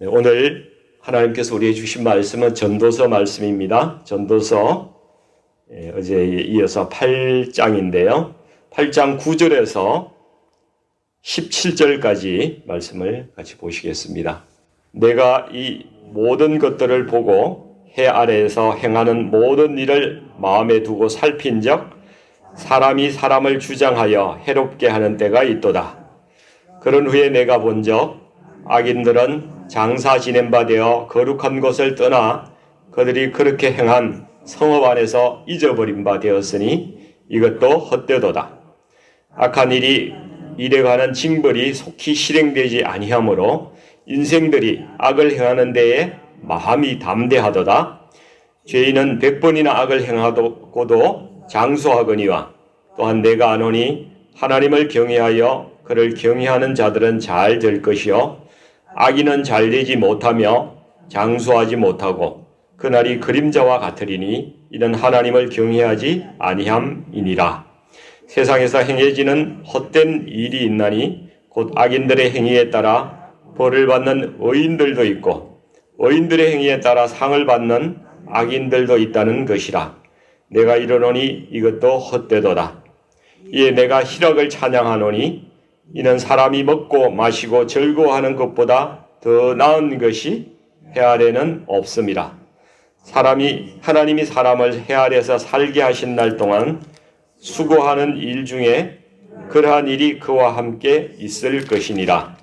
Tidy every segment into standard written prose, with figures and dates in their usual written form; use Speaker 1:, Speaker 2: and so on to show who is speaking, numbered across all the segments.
Speaker 1: 네, 오늘 하나님께서 우리에게 주신 말씀은 전도서 말씀입니다. 전도서 어제에 이어서 8장인데요. 8장 9절에서 17절까지 말씀을 같이 보시겠습니다. 내가 이 모든 것들을 보고 해 아래에서 행하는 모든 일을 마음에 두고 살핀적 사람이 사람을 주장하여 해롭게 하는 때가 있도다. 그런 후에 내가 본적 악인들은 장사 지낸 바 되어 거룩한 것을 떠나 그들이 그렇게 행한 성읍 안에서 잊어버린 바 되었으니 이것도 헛되도다. 악한 일에 관한 징벌이 속히 실행되지 아니하므로 인생들이 악을 행하는 데에 마음이 담대하도다. 죄인은 100번이나 악을 행하고도 장수하거니와 또한 내가 아노니 하나님을 경외하여 그를 경외하는 자들은 잘 될 것이요 악인은 잘 되지 못하며 장수하지 못하고 그날이 그림자와 같으리니 이는 하나님을 경외하지 아니함이니라. 세상에서 행해지는 헛된 일이 있나니 곧 악인들의 행위에 따라 벌을 받는 의인들도 있고 의인들의 행위에 따라 상을 받는 악인들도 있다는 것이라. 내가 이르노니 이것도 헛되도다. 이에 내가 희락을 찬양하노니 이는 사람이 먹고 마시고 즐거워하는 것보다 더 나은 것이 해 아래는 없음이라. 하나님이 사람을 해 아래에서 살게 하신 날 동안 수고하는 일 중에 그러한 일이 그와 함께 있을 것이니라.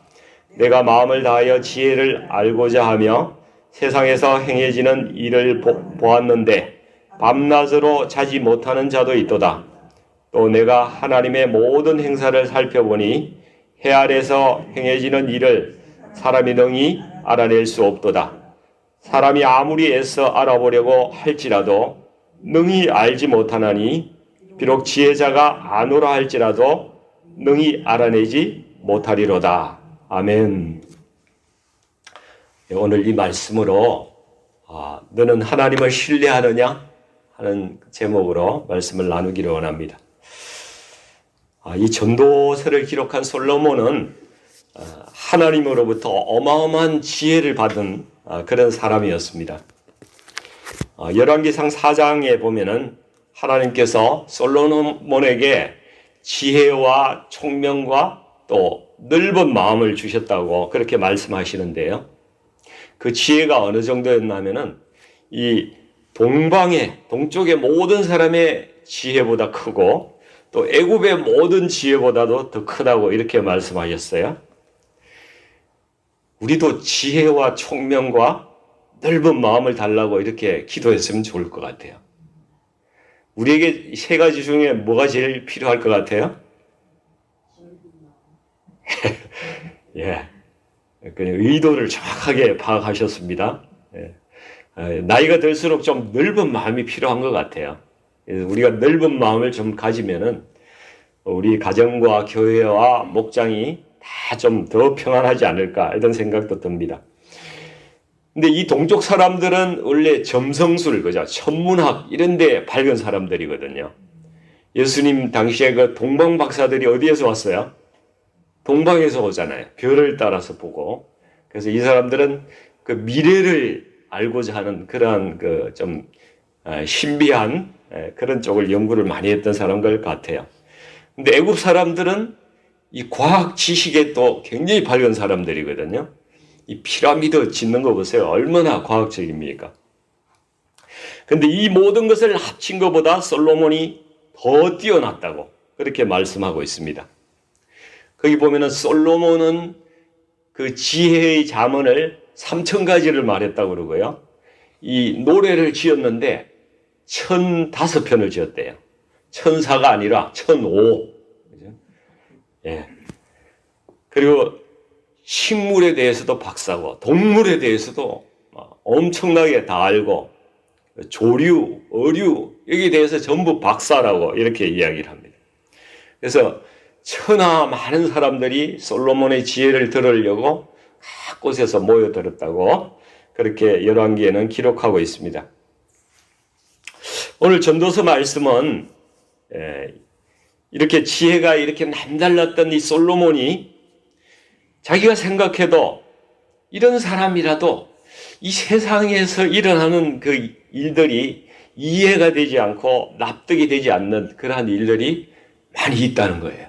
Speaker 1: 내가 마음을 다하여 지혜를 알고자 하며 세상에서 행해지는 일을 보았는데 밤낮으로 자지 못하는 자도 있도다. 또 내가 하나님의 모든 행사를 살펴보니 해 아래에서 행해지는 일을 사람이 능히 알아낼 수 없도다. 사람이 아무리 애써 알아보려고 할지라도 능히 알지 못하나니 비록 지혜자가 아노라 할지라도 능히 알아내지 못하리로다. 아멘. 오늘 이 말씀으로 너는 하나님을 신뢰하느냐 하는 제목으로 말씀을 나누기를 원합니다. 이 전도서를 기록한 솔로몬은 하나님으로부터 어마어마한 지혜를 받은 그런 사람이었습니다. 열왕기상 4장에 보면은 하나님께서 솔로몬에게 지혜와 총명과 또 넓은 마음을 주셨다고 그렇게 말씀하시는데요. 그 지혜가 어느 정도였냐면은 이 동쪽의 모든 사람의 지혜보다 크고 또 애굽의 모든 지혜보다도 더 크다고 이렇게 말씀하셨어요. 우리도 지혜와 총명과 넓은 마음을 달라고 이렇게 기도했으면 좋을 것 같아요. 우리에게 세 가지 중에 뭐가 제일 필요할 것 같아요? 예, 의도를 정확하게 파악하셨습니다. 예. 나이가 들수록 좀 넓은 마음이 필요한 것 같아요. 우리가 넓은 마음을 좀 가지면은 우리 가정과 교회와 목장이 다 좀 더 평안하지 않을까 이런 생각도 듭니다. 근데 이 동쪽 사람들은 원래 점성술, 그죠? 천문학 이런 데 밝은 사람들이거든요. 예수님 당시에 그 동방 박사들이 어디에서 왔어요? 동방에서 오잖아요. 별을 따라서 보고. 그래서 이 사람들은 그 미래를 알고자 하는 그러한 그 좀 신비한 그런 쪽을 연구를 많이 했던 사람들 같아요. 근데 애굽 사람들은 이 과학 지식에 또 굉장히 밝은 사람들이거든요. 이 피라미드 짓는 거 보세요. 얼마나 과학적입니까? 근데 이 모든 것을 합친 것보다 솔로몬이 더 뛰어났다고 그렇게 말씀하고 있습니다. 거기 보면은 솔로몬은 그 지혜의 잠언을 3000가지를 말했다고 그러고요. 이 노래를 지었는데 1005편을 지었대요. 천사가 아니라 1005. 예. 그리고 식물에 대해서도 박사고 동물에 대해서도 엄청나게 다 알고 조류, 어류 여기에 대해서 전부 박사라고 이렇게 이야기를 합니다. 그래서 천하 많은 사람들이 솔로몬의 지혜를 들으려고 각 곳에서 모여들었다고 그렇게 열왕기에는 기록하고 있습니다. 오늘 전도서 말씀은 이렇게 지혜가 이렇게 남달랐던 이 솔로몬이 자기가 생각해도 이런 사람이라도 이 세상에서 일어나는 그 일들이 이해가 되지 않고 납득이 되지 않는 그러한 일들이 많이 있다는 거예요.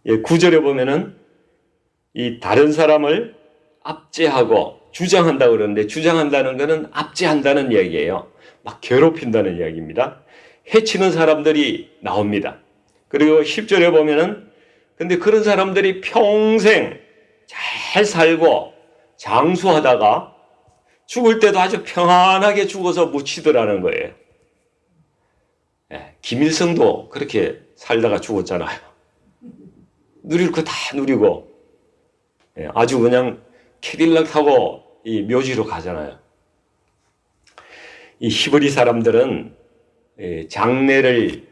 Speaker 1: 9절에 보면은 이 다른 사람을 압제하고 주장한다고 그러는데, 주장한다는 것은 압제한다는 이야기예요. 막 괴롭힌다는 이야기입니다. 해치는 사람들이 나옵니다. 그리고 10절에 보면은 근데 그런 사람들이 평생 잘 살고 장수하다가 죽을 때도 아주 평안하게 죽어서 묻히더라는 거예요. 김일성도 그렇게 살다가 죽었잖아요. 누릴 거 다 누리고 아주 그냥 캐딜락 타고 이 묘지로 가잖아요. 이 히브리 사람들은 장례를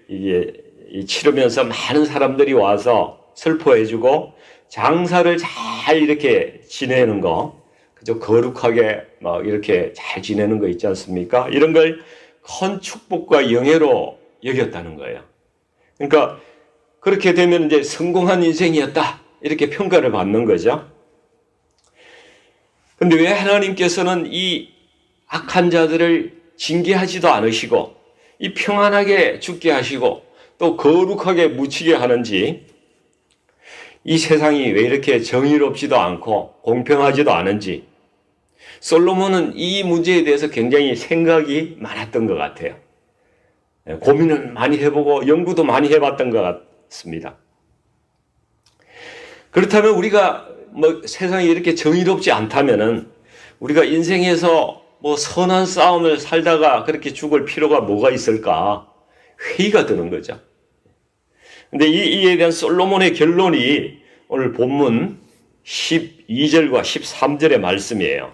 Speaker 1: 치르면서 많은 사람들이 와서 슬퍼해주고 장사를 잘 이렇게 지내는 거, 그저 거룩하게 막 이렇게 잘 지내는 거 있지 않습니까? 이런 걸 큰 축복과 영예로 여겼다는 거예요. 그러니까 그렇게 되면 이제 성공한 인생이었다, 이렇게 평가를 받는 거죠. 근데 왜 하나님께서는 이 악한 자들을 징계하지도 않으시고 이 평안하게 죽게 하시고 또 거룩하게 묻히게 하는지, 이 세상이 왜 이렇게 정의롭지도 않고 공평하지도 않은지, 솔로몬은 이 문제에 대해서 굉장히 생각이 많았던 것 같아요. 고민을 많이 해보고 연구도 많이 해봤던 것 같습니다. 그렇다면 우리가 세상이 이렇게 정의롭지 않다면은 우리가 인생에서 선한 싸움을 살다가 그렇게 죽을 필요가 뭐가 있을까? 회의가 드는 거죠. 근데 이에 대한 솔로몬의 결론이 오늘 본문 12절과 13절의 말씀이에요.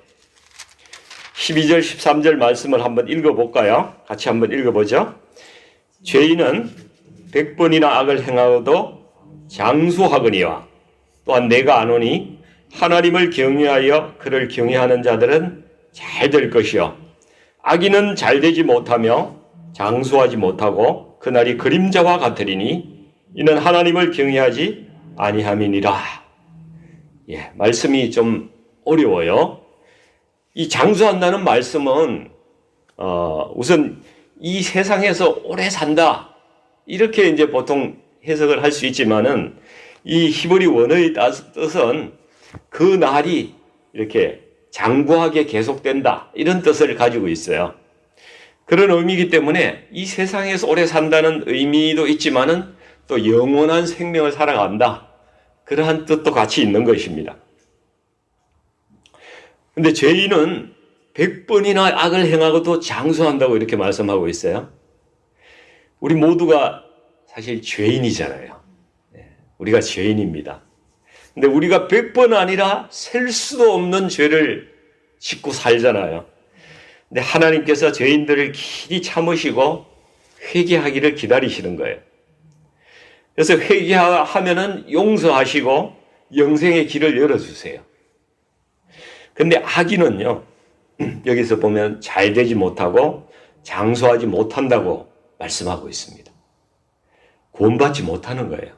Speaker 1: 12절, 13절 말씀을 한번 읽어볼까요? 같이 한번 읽어보죠. 죄인은 100번이나 악을 행하고도 장수하거니와 또한 내가 아노니 하나님을 경외하여 그를 경외하는 자들은 잘 될 것이요 악인은 잘 되지 못하며 장수하지 못하고 그날이 그림자와 같으리니 이는 하나님을 경외하지 아니함이니라. 말씀이 좀 어려워요. 이 장수한다는 말씀은 우선 이 세상에서 오래 산다, 이렇게 이제 보통 해석을 할 수 있지만은 이 히브리 원어의 뜻은 그 날이 이렇게 장구하게 계속된다, 이런 뜻을 가지고 있어요. 그런 의미이기 때문에 이 세상에서 오래 산다는 의미도 있지만은 또 영원한 생명을 살아간다, 그러한 뜻도 같이 있는 것입니다. 근데 죄인은 100번이나 악을 행하고도 장수한다고 이렇게 말씀하고 있어요. 우리 모두가 사실 죄인이잖아요. 우리가 죄인입니다. 근데 우리가 100번 아니라 셀 수도 없는 죄를 짓고 살잖아요. 근데 하나님께서 죄인들을 길이 참으시고 회개하기를 기다리시는 거예요. 그래서 회개하면은 용서하시고 영생의 길을 열어주세요. 근데 악인은요, 여기서 보면 잘 되지 못하고 장수하지 못한다고 말씀하고 있습니다. 구원받지 못하는 거예요.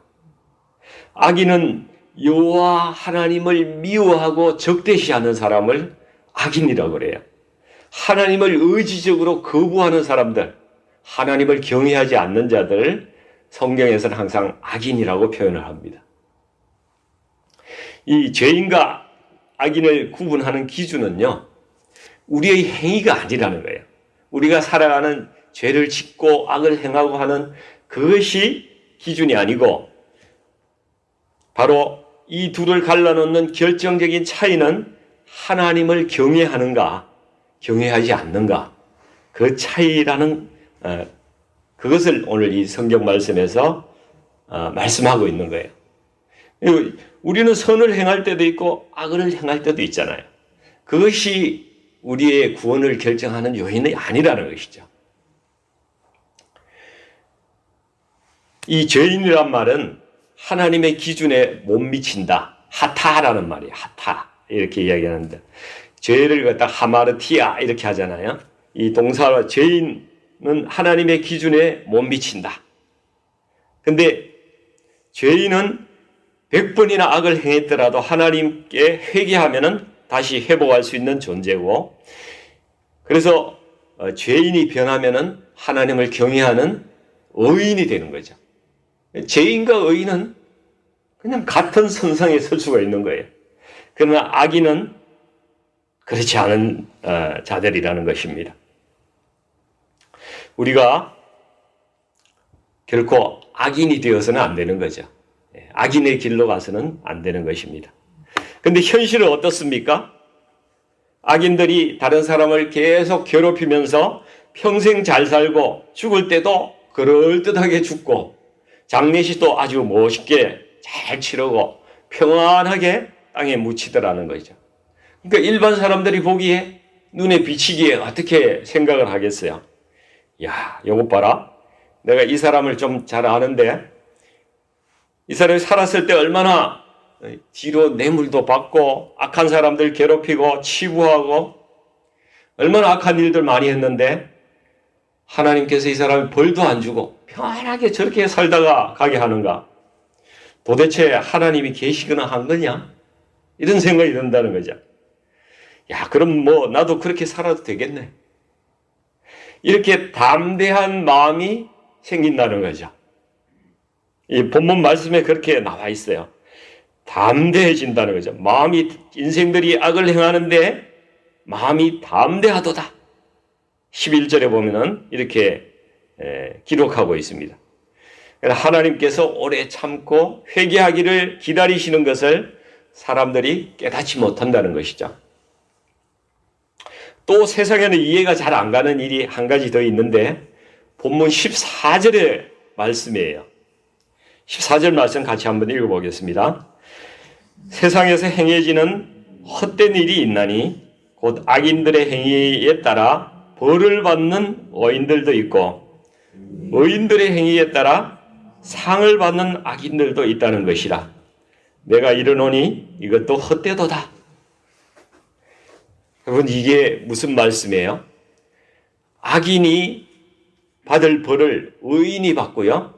Speaker 1: 악인은 여호와 하나님을 미워하고 적대시하는 사람을 악인이라고 그래요. 하나님을 의지적으로 거부하는 사람들, 하나님을 경외하지 않는 자들을 성경에서는 항상 악인이라고 표현을 합니다. 이 죄인과 악인을 구분하는 기준은요, 우리의 행위가 아니라는 거예요. 우리가 살아가는 죄를 짓고 악을 행하고 하는 그것이 기준이 아니고, 바로 이 둘을 갈라놓는 결정적인 차이는 하나님을 경외하는가, 경외하지 않는가, 그 차이라는 그것을 오늘 이 성경 말씀에서 말씀하고 있는 거예요. 우리는 선을 행할 때도 있고 악을 행할 때도 있잖아요. 그것이 우리의 구원을 결정하는 요인이 아니라는 것이죠. 이 죄인이란 말은 하나님의 기준에 못 미친다, 하타라는 말이에요. 하타, 이렇게 이야기하는데, 죄를 갖다 하마르티아 이렇게 하잖아요. 이 동사 죄인은 하나님의 기준에 못 미친다. 근데 죄인은 100번이나 악을 행했더라도 하나님께 회개하면은 다시 회복할 수 있는 존재고, 그래서 죄인이 변하면은 하나님을 경외하는 의인이 되는 거죠. 죄인과 의인은 그냥 같은 선상에 설 수가 있는 거예요. 그러나 악인은 그렇지 않은 자들이라는 것입니다. 우리가 결코 악인이 되어서는 안 되는 거죠. 악인의 길로 가서는 안 되는 것입니다. 근데 현실은 어떻습니까? 악인들이 다른 사람을 계속 괴롭히면서 평생 잘 살고 죽을 때도 그럴듯하게 죽고 장례식도 아주 멋있게 잘 치르고 평안하게 땅에 묻히더라는 거죠. 그러니까 일반 사람들이 보기에 눈에 비치기에 어떻게 생각을 하겠어요? 야, 요것 봐라. 내가 이 사람을 좀 잘 아는데 이 사람이 살았을 때 얼마나 뒤로 뇌물도 받고 악한 사람들 괴롭히고 치부하고 얼마나 악한 일들 많이 했는데 하나님께서 이 사람을 벌도 안 주고 편안하게 저렇게 살다가 가게 하는가? 도대체 하나님이 계시거나 한 거냐? 이런 생각이 든다는 거죠. 야, 그럼 뭐 나도 그렇게 살아도 되겠네. 이렇게 담대한 마음이 생긴다는 거죠. 이 본문 말씀에 그렇게 나와 있어요. 담대해진다는 거죠. 마음이, 인생들이 악을 행하는데 마음이 담대하도다. 11절에 보면은 이렇게 기록하고 있습니다. 하나님께서 오래 참고 회개하기를 기다리시는 것을 사람들이 깨닫지 못한다는 것이죠. 또 세상에는 이해가 잘 안 가는 일이 한 가지 더 있는데 본문 14절의 말씀이에요. 14절 말씀 같이 한번 읽어보겠습니다. 세상에서 행해지는 헛된 일이 있나니 곧 악인들의 행위에 따라 벌을 받는 의인들도 있고 의인들의 행위에 따라 상을 받는 악인들도 있다는 것이라. 내가 이르노니 이것도 헛되도다. 여러분, 이게 무슨 말씀이에요? 악인이 받을 벌을 의인이 받고요,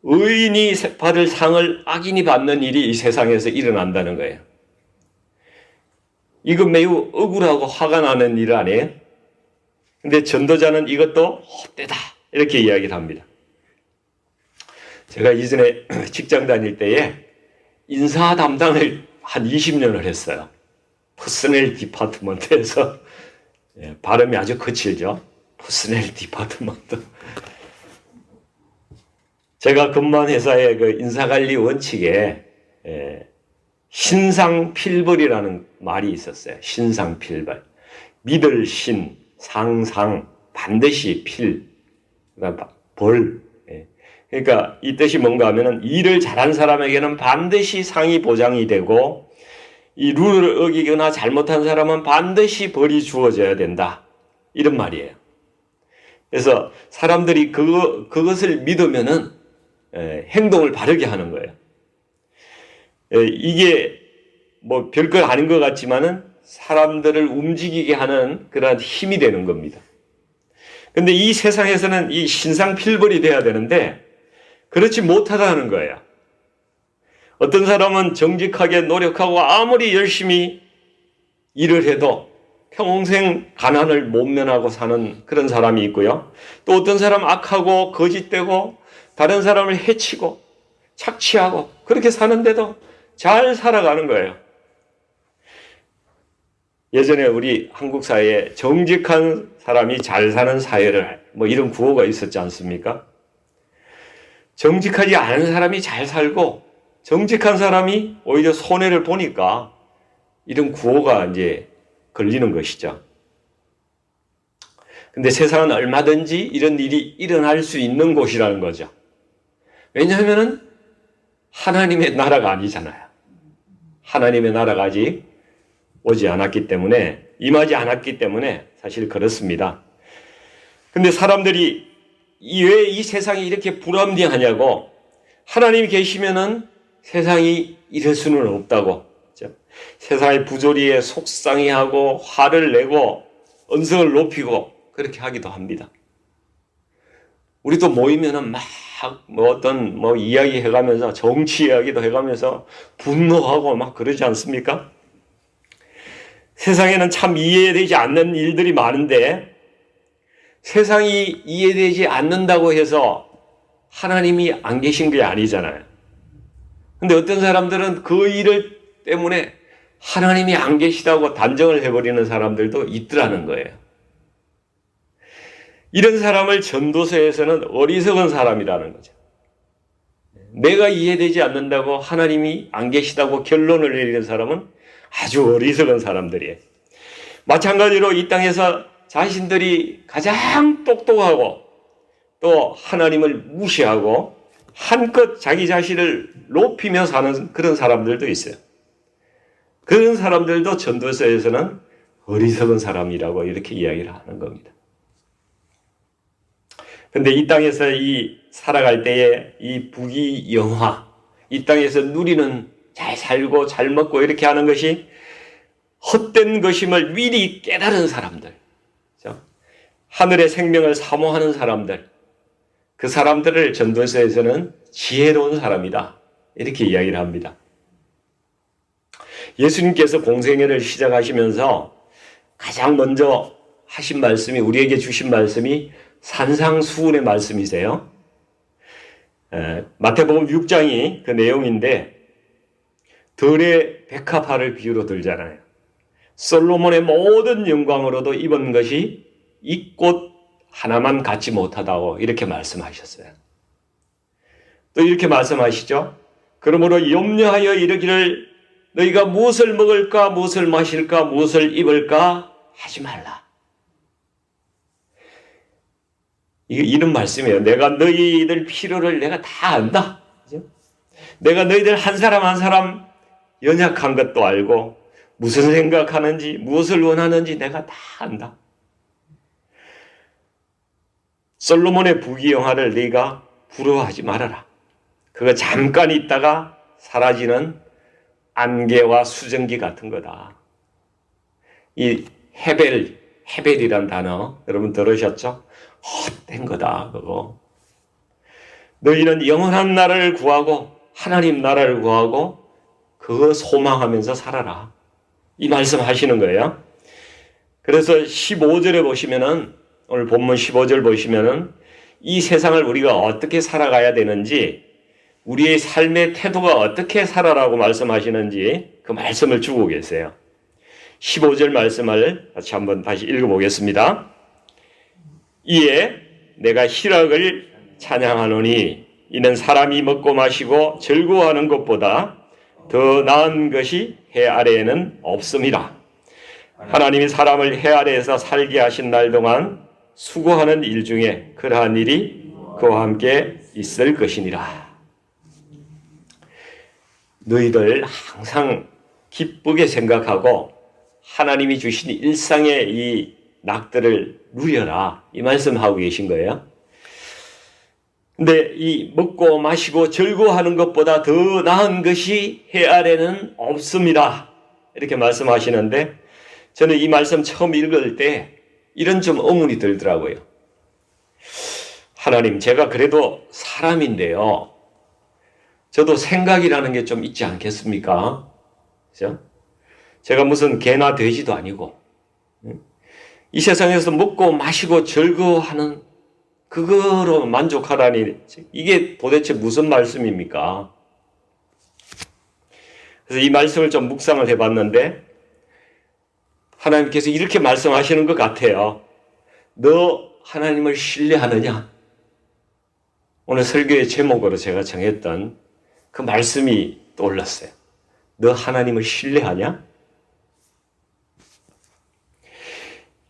Speaker 1: 의인이 받을 상을 악인이 받는 일이 이 세상에서 일어난다는 거예요. 이거 매우 억울하고 화가 나는 일 아니에요? 근데 전도자는 이것도 헛되다 이렇게 이야기를 합니다. 제가 이전에 직장 다닐 때에 인사 담당을 한 20년을 했어요. 퍼스널 디파트먼트에서. 발음이 아주 거칠죠. 퍼스널 디파트먼트. 제가 근무한 회사의 그 인사관리 원칙에 신상필벌이라는 말이 있었어요. 신상필벌. 믿을 신, 상상, 반드시 필, 벌. 그러니까 이 뜻이 뭔가 하면은 일을 잘한 사람에게는 반드시 상이 보장이 되고 이 룰을 어기거나 잘못한 사람은 반드시 벌이 주어져야 된다. 이런 말이에요. 그래서 사람들이 그것을 믿으면은 행동을 바르게 하는 거예요. 이게 뭐 별거 아닌 것 같지만은 사람들을 움직이게 하는 그러한 힘이 되는 겁니다. 근데 이 세상에서는 이 신상필벌이 돼야 되는데 그렇지 못하다는 거예요. 어떤 사람은 정직하게 노력하고 아무리 열심히 일을 해도 평생 가난을 못 면하고 사는 그런 사람이 있고요. 또 어떤 사람 악하고 거짓되고 다른 사람을 해치고 착취하고 그렇게 사는데도 잘 살아가는 거예요. 예전에 우리 한국 사회에 정직한 사람이 잘 사는 사회를 뭐 이런 구호가 있었지 않습니까? 정직하지 않은 사람이 잘 살고 정직한 사람이 오히려 손해를 보니까 이런 구호가 이제 걸리는 것이죠. 근데 세상은 얼마든지 이런 일이 일어날 수 있는 곳이라는 거죠. 왜냐하면은 하나님의 나라가 아니잖아요. 하나님의 나라가 아직 오지 않았기 때문에, 임하지 않았기 때문에 사실 그렇습니다. 근데 사람들이 왜 이 세상이 이렇게 불합리하냐고, 하나님이 계시면은 세상이 이럴 수는 없다고, 그렇죠? 세상의 부조리에 속상해하고 화를 내고 언성을 높이고 그렇게 하기도 합니다. 우리도 모이면은 막 어떤 이야기 해가면서 정치 이야기도 해가면서 분노하고 막 그러지 않습니까? 세상에는 참 이해되지 않는 일들이 많은데 세상이 이해되지 않는다고 해서 하나님이 안 계신 게 아니잖아요. 근데 어떤 사람들은 그 일을 때문에 하나님이 안 계시다고 단정을 해버리는 사람들도 있더라는 거예요. 이런 사람을 전도서에서는 어리석은 사람이라는 거죠. 내가 이해되지 않는다고 하나님이 안 계시다고 결론을 내리는 사람은 아주 어리석은 사람들이에요. 마찬가지로 이 땅에서 자신들이 가장 똑똑하고 또 하나님을 무시하고 한껏 자기 자신을 높이며 사는 그런 사람들도 있어요. 그런 사람들도 전도서에서는 어리석은 사람이라고 이렇게 이야기를 하는 겁니다. 근데 이 땅에서 살아갈 때에 이 부귀영화, 이 땅에서 누리는 잘 살고 잘 먹고 이렇게 하는 것이 헛된 것임을 미리 깨달은 사람들, 그렇죠? 하늘의 생명을 사모하는 사람들, 그 사람들을 전도서에서는 지혜로운 사람이다 이렇게 이야기를 합니다. 예수님께서 공생애를 시작하시면서 가장 먼저 하신 말씀이, 우리에게 주신 말씀이 산상수훈의 말씀이세요. 마태복음 6장이 그 내용인데 들의 백합화를 비유로 들잖아요. 솔로몬의 모든 영광으로도 입은 것이 이 꽃 하나만 갖지 못하다고 이렇게 말씀하셨어요. 또 이렇게 말씀하시죠. 그러므로 염려하여 이르기를 너희가 무엇을 먹을까, 무엇을 마실까, 무엇을 입을까 하지 말라. 이런 말씀이에요. 내가 너희들 필요를 내가 다 안다. 그죠? 내가 너희들 한 사람 한 사람 연약한 것도 알고 무슨 생각하는지 무엇을 원하는지 내가 다 안다. 솔로몬의 부귀영화를 네가 부러워하지 말아라. 그거 잠깐 있다가 사라지는 안개와 수증기 같은 거다. 이 헤벨이란 단어 여러분 들으셨죠? 헛된 거다 그거. 너희는 영원한 나라를 구하고 하나님 나라를 구하고 그거 소망하면서 살아라. 이 말씀 하시는 거예요. 그래서 15절에 보시면은 오늘 본문 15절 보시면은 이 세상을 우리가 어떻게 살아가야 되는지 우리의 삶의 태도가 어떻게 살아라고 말씀하시는지 그 말씀을 주고 계세요. 15절 말씀을 같이 한번 다시 읽어보겠습니다. 이에 내가 희락을 찬양하노니 이는 사람이 먹고 마시고 즐거워하는 것보다 더 나은 것이 해 아래에는 없음이라. 하나님이 사람을 해 아래에서 살게 하신 날 동안 수고하는 일 중에 그러한 일이 그와 함께 있을 것이니라. 너희들 항상 기쁘게 생각하고 하나님이 주신 일상의 이 낙들을 누려라. 이 말씀하고 계신 거예요. 근데 이 먹고 마시고 즐거워하는 것보다 더 나은 것이 해 아래는 없습니다. 이렇게 말씀하시는데 저는 이 말씀 처음 읽을 때 이런 좀 의문이 들더라고요. 하나님, 제가 그래도 사람인데요. 저도 생각이라는 게 좀 있지 않겠습니까? 그죠? 제가 무슨 개나 돼지도 아니고 이 세상에서 먹고 마시고 즐거워하는 그거로 만족하라니 이게 도대체 무슨 말씀입니까? 그래서 이 말씀을 좀 묵상을 해봤는데 하나님께서 이렇게 말씀하시는 것 같아요. 너 하나님을 신뢰하느냐? 오늘 설교의 제목으로 제가 정했던 그 말씀이 떠올랐어요. 너 하나님을 신뢰하냐?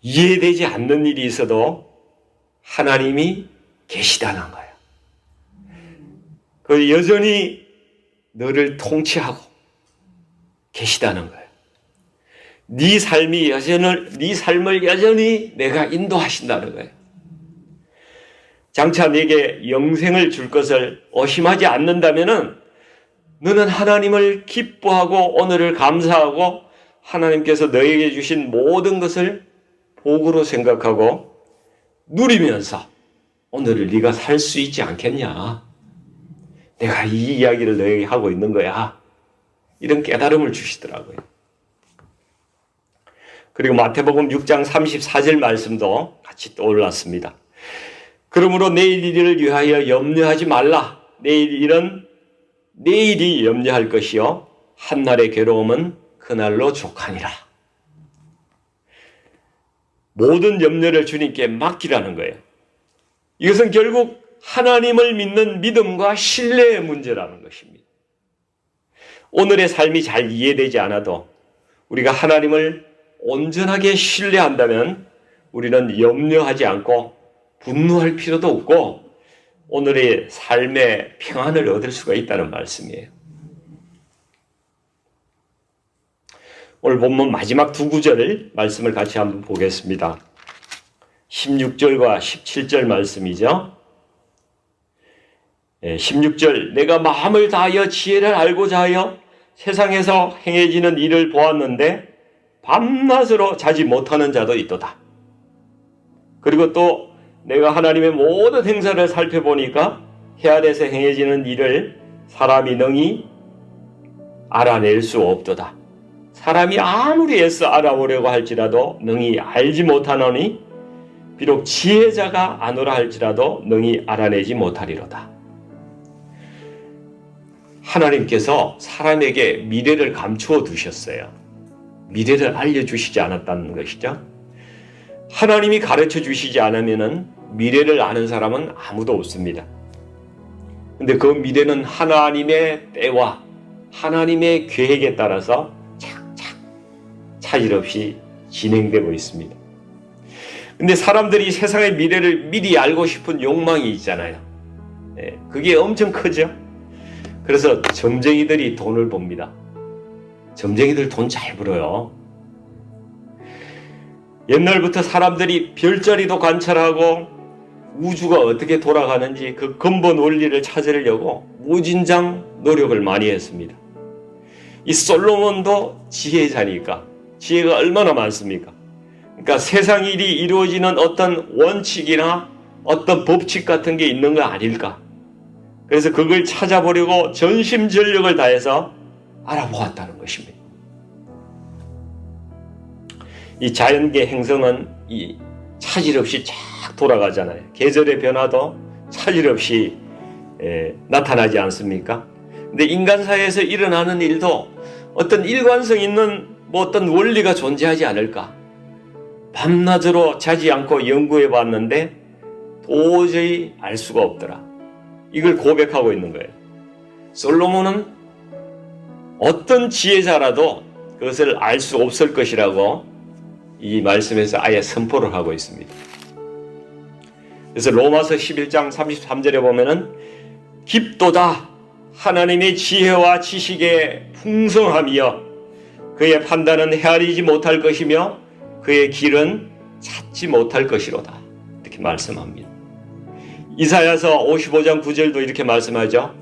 Speaker 1: 이해되지 않는 일이 있어도 하나님이 계시다는 거예요. 그 여전히 너를 통치하고 계시다는 거예요. 네 삶을 여전히 내가 인도하신다는 거예요. 장차 네게 영생을 줄 것을 의심하지 않는다면은 너는 하나님을 기뻐하고 오늘을 감사하고 하나님께서 너에게 주신 모든 것을 복으로 생각하고 누리면서 오늘을 네가 살 수 있지 않겠냐. 내가 이 이야기를 너에게 하고 있는 거야. 이런 깨달음을 주시더라고요. 그리고 마태복음 6장 34절 말씀도 같이 떠올랐습니다. 그러므로 내일 일을 위하여 염려하지 말라. 내일 일은 내일이 염려할 것이요 한날의 괴로움은 그날로 족하니라. 모든 염려를 주님께 맡기라는 거예요. 이것은 결국 하나님을 믿는 믿음과 신뢰의 문제라는 것입니다. 오늘의 삶이 잘 이해되지 않아도 우리가 하나님을 온전하게 신뢰한다면 우리는 염려하지 않고 분노할 필요도 없고 오늘의 삶의 평안을 얻을 수가 있다는 말씀이에요. 오늘 본문 마지막 두 구절 말씀을 같이 한번 보겠습니다. 16절과 17절 말씀이죠. 16절 내가 마음을 다하여 지혜를 알고자 하여 세상에서 행해지는 일을 보았는데 밤낮으로 자지 못하는 자도 있도다. 그리고 또 내가 하나님의 모든 행사를 살펴보니까 해 아래에서 행해지는 일을 사람이 능히 알아낼 수 없도다. 사람이 아무리 애써 알아보려고 할지라도 능히 알지 못하노니 비록 지혜자가 아노라 할지라도 능히 알아내지 못하리로다. 하나님께서 사람에게 미래를 감추어 두셨어요. 미래를 알려주시지 않았다는 것이죠. 하나님이 가르쳐 주시지 않으면 미래를 아는 사람은 아무도 없습니다. 근데 그 미래는 하나님의 때와 하나님의 계획에 따라서 착착 차질 없이 진행되고 있습니다. 근데 사람들이 세상의 미래를 미리 알고 싶은 욕망이 있잖아요. 그게 엄청 크죠. 그래서 점쟁이들이 돈을 법니다. 점쟁이들 돈 잘 벌어요. 옛날부터 사람들이 별자리도 관찰하고 우주가 어떻게 돌아가는지 그 근본 원리를 찾으려고 무진장 노력을 많이 했습니다. 이 솔로몬도 지혜자니까 지혜가 얼마나 많습니까? 그러니까 세상 일이 이루어지는 어떤 원칙이나 어떤 법칙 같은 게 있는 거 아닐까? 그래서 그걸 찾아보려고 전심전력을 다해서 알아보았다는 것입니다. 이 자연계 행성은 이 차질 없이 쫙 돌아가잖아요. 계절의 변화도 차질 없이 나타나지 않습니까? 근데 인간사회에서 일어나는 일도 어떤 일관성 있는 어떤 원리가 존재하지 않을까? 밤낮으로 자지 않고 연구해 봤는데 도저히 알 수가 없더라. 이걸 고백하고 있는 거예요. 솔로몬은 어떤 지혜자라도 그것을 알 수 없을 것이라고 이 말씀에서 아예 선포를 하고 있습니다. 그래서 로마서 11장 33절에 보면은 깊도다 하나님의 지혜와 지식의 풍성함이여 그의 판단은 헤아리지 못할 것이며 그의 길은 찾지 못할 것이로다. 이렇게 말씀합니다. 이사야서 55장 9절도 이렇게 말씀하죠.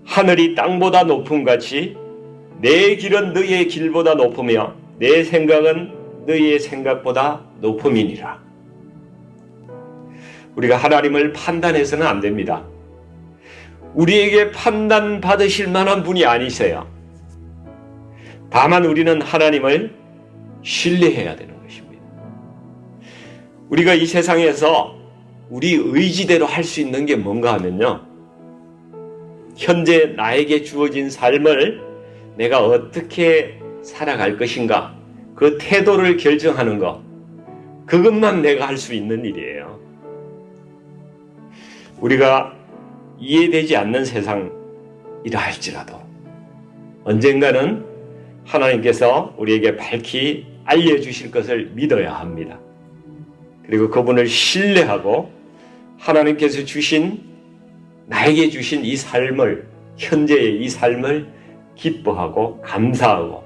Speaker 1: 하늘이 땅보다 높음 같이 내 길은 너희의 길보다 높으며 내 생각은 너희의 생각보다 높음이니라. 우리가 하나님을 판단해서는 안 됩니다. 우리에게 판단받으실 만한 분이 아니세요. 다만 우리는 하나님을 신뢰해야 되는 것입니다. 우리가 이 세상에서 우리 의지대로 할 수 있는 게 뭔가 하면요. 현재 나에게 주어진 삶을 내가 어떻게 살아갈 것인가 그 태도를 결정하는 것 그것만 내가 할 수 있는 일이에요. 우리가 이해되지 않는 세상이라 할지라도 언젠가는 하나님께서 우리에게 밝히 알려주실 것을 믿어야 합니다. 그리고 그분을 신뢰하고 하나님께서 주신 나에게 주신 이 삶을 현재의 이 삶을 기뻐하고 감사하고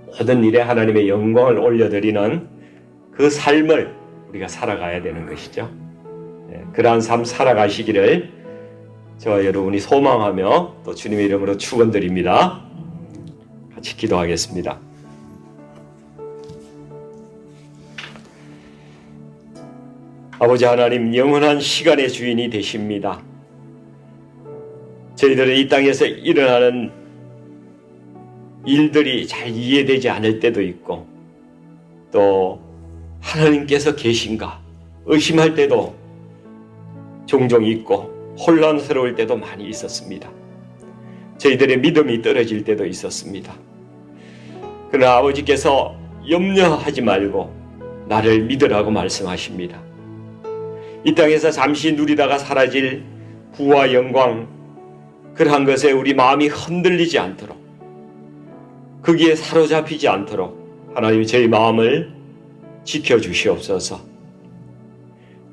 Speaker 1: 모든 일에 하나님의 영광을 올려드리는 그 삶을 우리가 살아가야 되는 것이죠. 그러한 삶 살아가시기를 저와 여러분이 소망하며 또 주님의 이름으로 축원드립니다. 같이 기도하겠습니다. 아버지 하나님, 영원한 시간의 주인이 되십니다. 저희들은 이 땅에서 일어나는 일들이 잘 이해되지 않을 때도 있고 또 하나님께서 계신가 의심할 때도 종종 있고 혼란스러울 때도 많이 있었습니다. 저희들의 믿음이 떨어질 때도 있었습니다. 그러나 아버지께서 염려하지 말고 나를 믿으라고 말씀하십니다. 이 땅에서 잠시 누리다가 사라질 부와 영광, 그러한 것에 우리 마음이 흔들리지 않도록, 거기에 사로잡히지 않도록 하나님이 저희 마음을 지켜주시옵소서.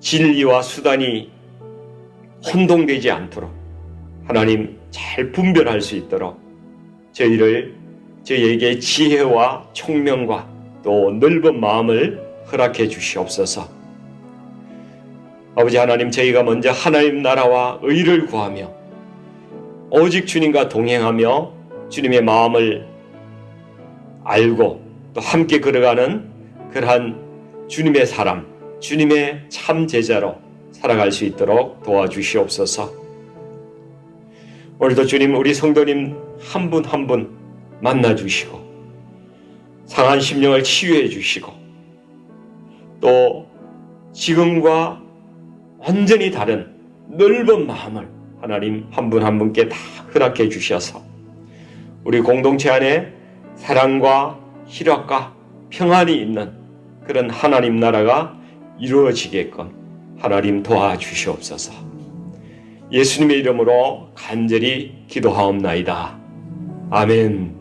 Speaker 1: 진리와 수단이 혼동되지 않도록 하나님 잘 분별할 수 있도록 저희에게 지혜와 총명과 또 넓은 마음을 허락해 주시옵소서. 아버지 하나님, 저희가 먼저 하나님 나라와 의를 구하며 오직 주님과 동행하며 주님의 마음을 알고 또 함께 걸어가는 그러한 주님의 사람, 주님의 참 제자로 살아갈 수 있도록 도와주시옵소서. 오늘도 주님, 우리 성도님 한 분 한 분 만나주시고 상한 심령을 치유해 주시고 또 지금과 완전히 다른 넓은 마음을 하나님 한 분 한 분께 다 허락해 주셔서 우리 공동체 안에 사랑과 희락과 평안이 있는 그런 하나님 나라가 이루어지게끔 하나님 도와주시옵소서. 예수님의 이름으로 간절히 기도하옵나이다. 아멘.